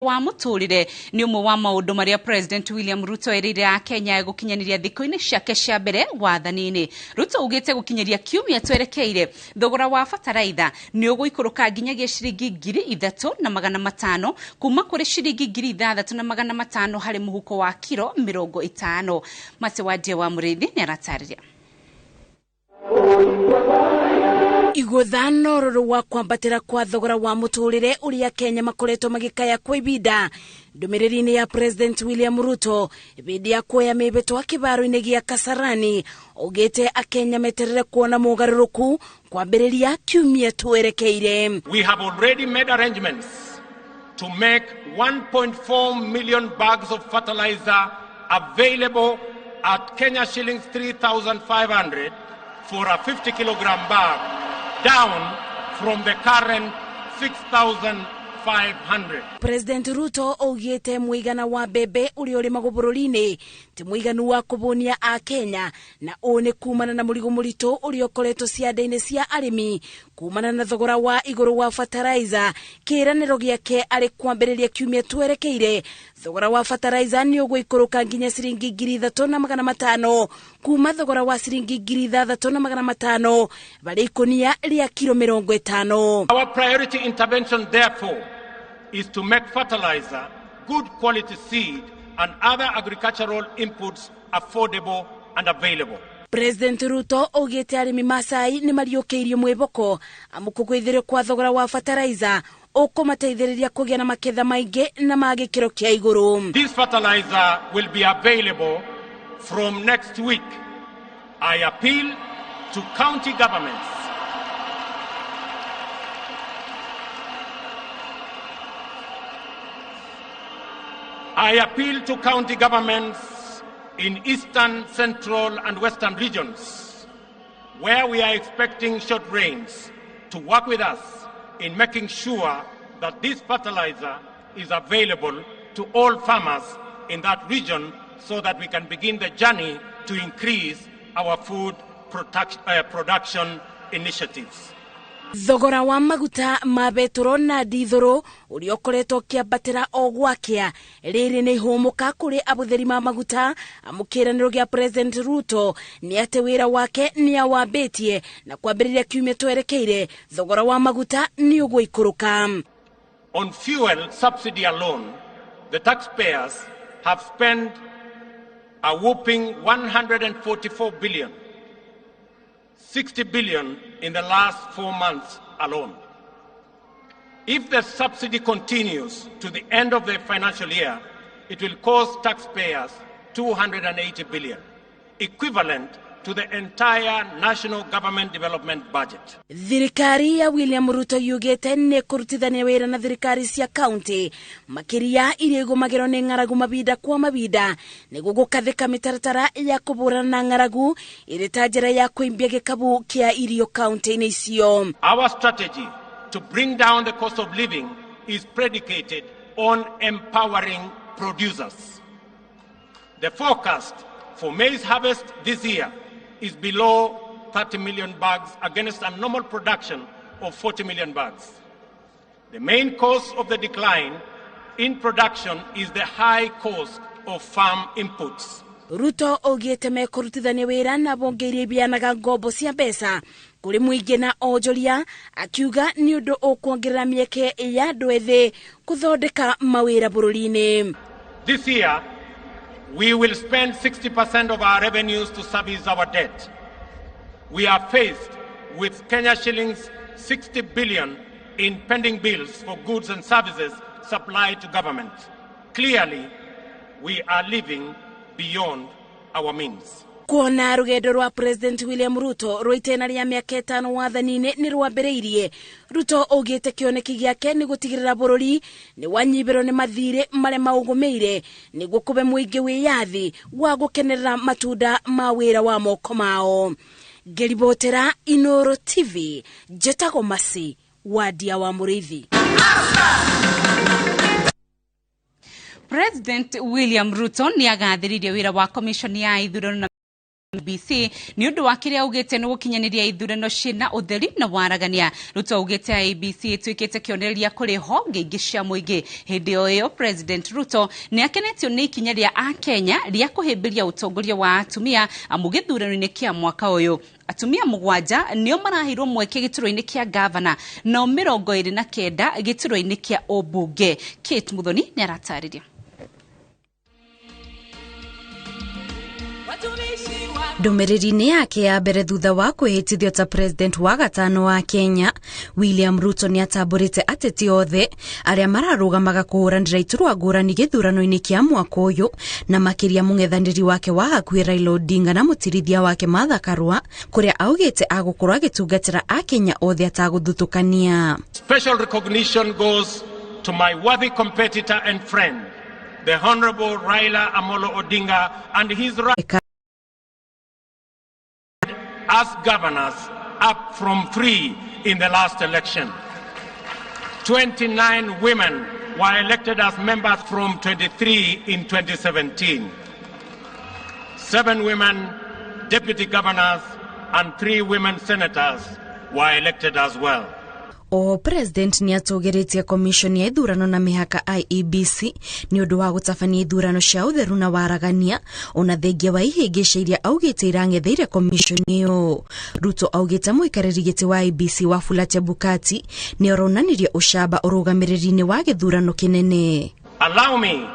wa muturire ni umwe wa maundu maria President William Ruto erire a Kenya gukinyaniria thiko-ini ciake cia mbere wathani-ini. Ruto ugite gukinyaria kiumia twerekeire thogora wa fertilizer ni uguikuruka nginyagia ciringi 3,500 kuma kuri ciringi 6,500 hari muhuko wa kiro 50. Mase wadie wa Murithi ni aratariria Igũthano rũrũ wa kwambatĩra kwa thogora wa muturire uria Kenya makoretwo magikaya kwa ibinda ndumiriri-ini ya President William Ruto ibindi ya kuoya mĩhĩtwa kĩbaro-inĩ gĩa Kasarani ugite akenya meterere kuona mũgarũrũku kwambĩrĩria kiumia twerekeire. We have already made arrangements to make 1.4 million bags of fertilizer available at Kenya shillings 3,500 for a 50 kilogram bag, down from the current 6,500. President Ruto ugite muigana wa bebe uri uri magubururi-ini ti muiganu wa kubunia a Kenya na one kumana na murigo murito uri okoretwo cianda-ini cia arimi kumana na thogora wa iguru wa fertilizer. Kiraniro giake ari kwambiriria kiumia twerekeire thogora wa fertilizer ni uguikuruka nginya ciringi 3,500 kuma thogora wa ciringi 6,500 bari ikonia ria kilo 50. Our priority intervention therefore is to make fertilizer, good quality seed and other agricultural inputs affordable and available. President Ruto ugite arimi Masai ni mariukeirie mwiboko amukugwithirio kwa thogora wa fertilizer ukumateithiriria kugia na maketha maingi na magikiro kia iguru. This fertilizer will be available from next week. I appeal to county governments in eastern, central and western regions where we are expecting short rains to work with us in making sure that this fertilizer is available to all farmers in that region so that we can begin the journey to increase our food production initiatives. Thogora wa maguta ma betoro na dithoro uri okoretwo kiambatira o gwakia riri ni ihumuka kuri abutheri ma maguta amukiraniro gia President Ruto ni ate wira wake ni awambitie na kwambiriria kiumia twerekeire thogora wa maguta ni uguikuruka. On fuel subsidy alone, the taxpayers have spent a whopping 144 billion. 60 billion in the last 4 months alone. If the subsidy continues to the end of the financial year, it will cost taxpayers 280 billion, equivalent to the entire national government development budget. Thirikari ya William Ruto yugete ne kurutithania wira na thirikari cia county makiria iria igumagirwo ni ng'aragu mabinda kwa mabinda niguo gukathika mitaratara ya kuburana na ng'aragu iri ta njira ya kuimbia gikabu kia irio county-ini icio. Our strategy to bring down the cost of living is predicated on empowering producers. The forecast for maize harvest this year is below 30 million bags against a normal production of 40 million bags. The main cause of the decline in production is the high cost of farm inputs. Ruto ugite me kurutithania wira na bongeire bianaga ngombo cia mbeca kuri muingi na onjoria akiuga ni undu ukwongerera mieke ya andu ethi kuthondeka mawira bururi-ini. This year we will spend 60% of our revenues to service our debt. We are faced with Kenya shillings 60 billion in pending bills for goods and services supplied to government. Clearly, we are living beyond our means. Kuona rugendo rwa President William Ruto rwitena ria miaka 5 wathani-ini ni rwambiriirie. Ruto ugite kioneki giake ni gutigirira bururi ni wanyibiro ni mathire mare maugumeire niguo kube muingi wiyathi wa gukenerera matunda ma wira wa moko mao. Geribotera Inoro TV Jetago Masi wadia wa Murithi. President William Ruto ni agathiririe wira wa commission ya ithurano IEBC ni undu wa kiria ugite no gukinyaniria ithurano cina utheri na waragania. Ruto ugite IEBC itwikite kionereria kuri honge ingi cia muingi. Hindi oyo President Ruto ni akenetio ni ikinya ria Akenya ria kuhimbiria utongoria wa atumia amugithurano-ini kia mwaka uyu. Atumia mugwanja nio marahirwo mweke gituro-ini kia governor na 29 gituro-ini kia obunge. Kate Muthoni ni aratariria. Ndumiriri-ini yake ya mbere thutha wa kwĩhĩtithio ta president wa gatano wa Kenya, William Ruto ni atamburite ateti othe aria mararugamaga kuhuranira iturwa ngũrani gĩthurano-inĩ kia mwaka ũyũ na makiria mũng'ethanĩri wake wa hakuhĩ Raila Odinga na mũtirithia wake Martha Karua kuria augite agũkorwo agĩtungatĩra Akenya othe atagũthutũkania. Special recognition goes to my worthy competitor and friend, the Honorable Raila Amolo Odinga, and his right as governors, up from 3 in the last election. 29 women were elected as members from 23 in 2017. 7 women deputy governors and 3 women senators were elected as well. President ni atũgĩrĩtie commission ya ithurano na mĩhaka IEBC ni ũndũ wa gũtabania ithurano cia ũtheru na waragania ona thengia wa ihĩngĩca iria augĩte irang'etheire commission ĩyo. Ruto augĩte mũikarĩri gĩtĩ wa IEBC Wafula Chebukati ni oronanirie ũcamba ũrũgamĩrĩri-inĩ wa gĩthurano kĩnene. Allow me,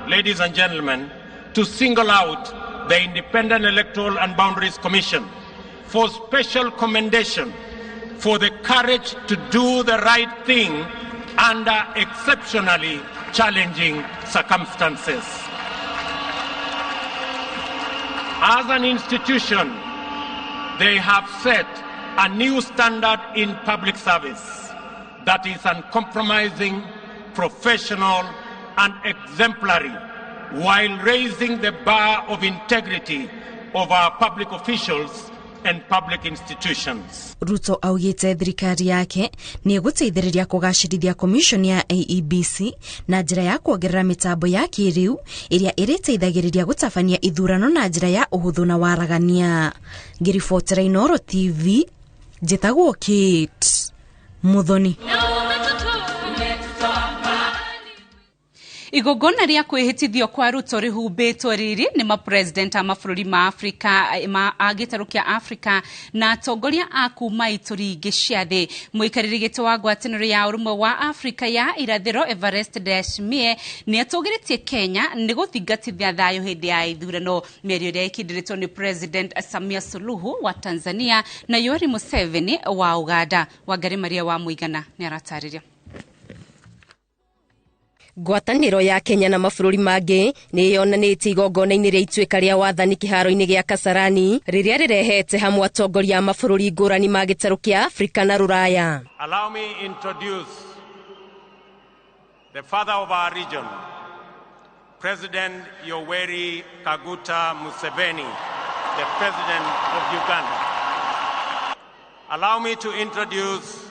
ladies and gentlemen, to single out the Independent Electoral and Boundaries Commission for special commendation for the courage to do the right thing under exceptionally challenging circumstances. As an institution, they have set a new standard in public service that is uncompromising, professional, and exemplary, while raising the bar of integrity of our public officials and public institutions. Ruto augite thirikari yake ni guteithĩrĩria kugacĩrithia commission ya IEBC na njĩra ya kuongerera mitambo ya kĩrĩu iria ĩrĩteithagĩrĩria gutabania ithurano na njĩra ya ũhũthũ na waragania. Ngiribotera Inooro TV, njĩtagwo Kate Muthoni. Igogona ria kwĩhĩtithio kwa Ruto rĩhumbĩtwo rĩrĩ nĩ mapresident a mabũrũri ma Afrika a gĩtarũ kĩa Afrika na atongoria a kuma itũri ingĩ cia thĩ. Mũikarĩri gĩtĩ wa ngwatanĩro ya ũrũmwe wa Afrika ya irathĩro Evariste Ndayishimiye nĩ atũgĩrĩtie Kenya nĩ gũthingatithia thayũ hĩndĩ ya ithurano. Mĩario ĩrĩa ĩkindĩrĩtwo nĩ President Samia Suluhu wa Tanzania na Yoweri Museveni wa Uganda. Wangari Maria wa Mũigana nĩ aratarĩria. Ngwatanĩro ya Kenya na mabũrũri mangĩ nĩ yonanĩtie igongona-inĩ rĩa ituĩka rĩa wathani kĩharo-inĩ gĩa Kasarani rĩrĩa rĩrehete hamwe atongoria a mabũrũri ngũrani ma gĩtarũ kĩa Afrika na Rũraya. Allow me introduce the father of our region, President Yoweri Kaguta Museveni, the President of Uganda. Allow me to introduce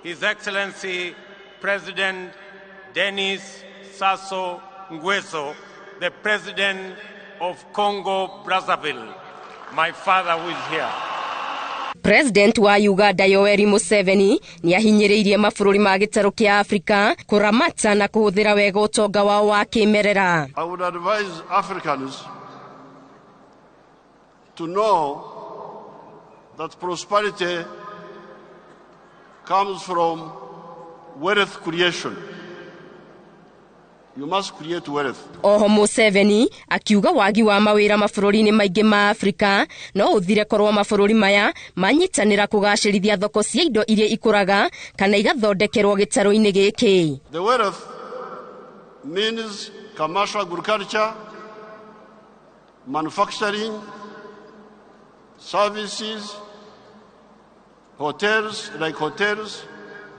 His Excellency President Denis Sassou Nguesso, the President of Congo Brazzaville, my father who is here. President wa Uganda Yoweri Museveni ni ahinyĩrĩirie mabũrũri ma gĩtarũ kĩa Afrika kũramata na kũhũthĩra wega ũtonga wao wa kĩmerera. I would advise Africans to know that prosperity comes from wealth creation. You must create wealth. Oho Museveni akiuga wagi wa mawĩra mabũrũri-inĩ maingĩ ma Afrika no ũthire korwo mabũrũri maya manyitanĩra kũgacĩrithia thoko cia indo iria ikũraga kana igathondekerwo gĩtarũ-inĩ gĩkĩ. The wealth means commercial agriculture, manufacturing, services, hotels,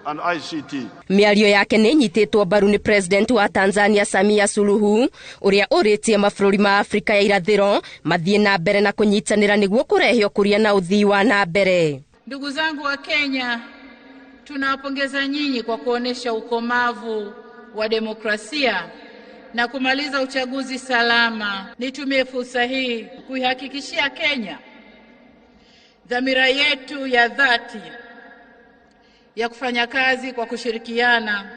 and ICT. Mĩario yake nĩ nyitĩtwo mbaru nĩ President wa Tanzania Samia Suluhu ũrĩa ũrĩtie mabũrũri ma Afrika ya irathĩro mathiĩ na mbere na kũnyitanĩra nĩguo kũrehe ũkũria na ũthii wa na mbere. Ndugu zangu wa Kenya, tunawapongeza nyinyi kwa kuonesha ukomavu wa demokrasia na kumaliza uchaguzi salama. Nitumie fursa hii kuihakikishia Kenya dhamira yetu ya dhati ya kufanya kazi kwa kushirikiana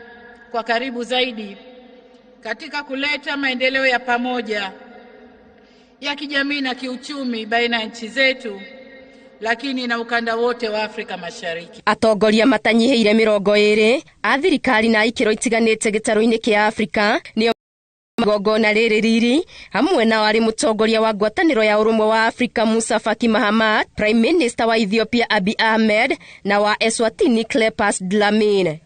kwa karibu zaidi katika kuleta maendeleo ya pamoja ya kijamii na kiuchumi baina ya nchi zetu, lakini na ukanda wote wa Afrika Mashariki. Atongoria matanyihiire 20 a thirikari na ikiro itiganite gitaro-ini kia Afrika ni gogona riri hamwe na wari mutongoria wa ngwataniro ya urumwe wa Afrika Musa Faki Mahamat, Prime Minister wa Ethiopia Abiy Ahmed na wa Eswatini Cleopas Dlamini.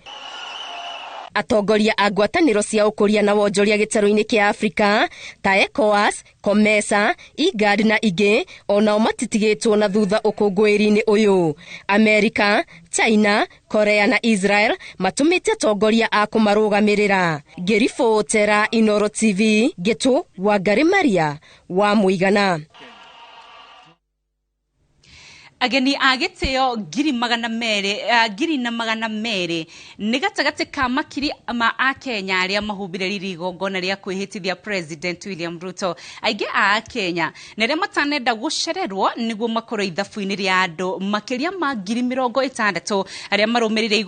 Atongoria a ngwataniro cia ukuria na wonjoria gitaro-ini kia Afrika ta ECOWAS, COMESA, IGAD na ingi onao matitigitwo na thutha ukungwiri-ini uyu. Amerika, China, Korea na Israel matumite atongoria a kumarugamirira. Ngiribotera Inoro TV, Getu Wangari Maria wa Muigana. Ageni agitio ngiri na magana mere ni gatagati ka makiri ma a Kenya aria mahubire rigongona ria kwīhītithia President William Ruto. Aige a Kenya nere matanenda gucererwo niguo makoro ithabu-ini ria andu makiria ma 60,000 aria marumirire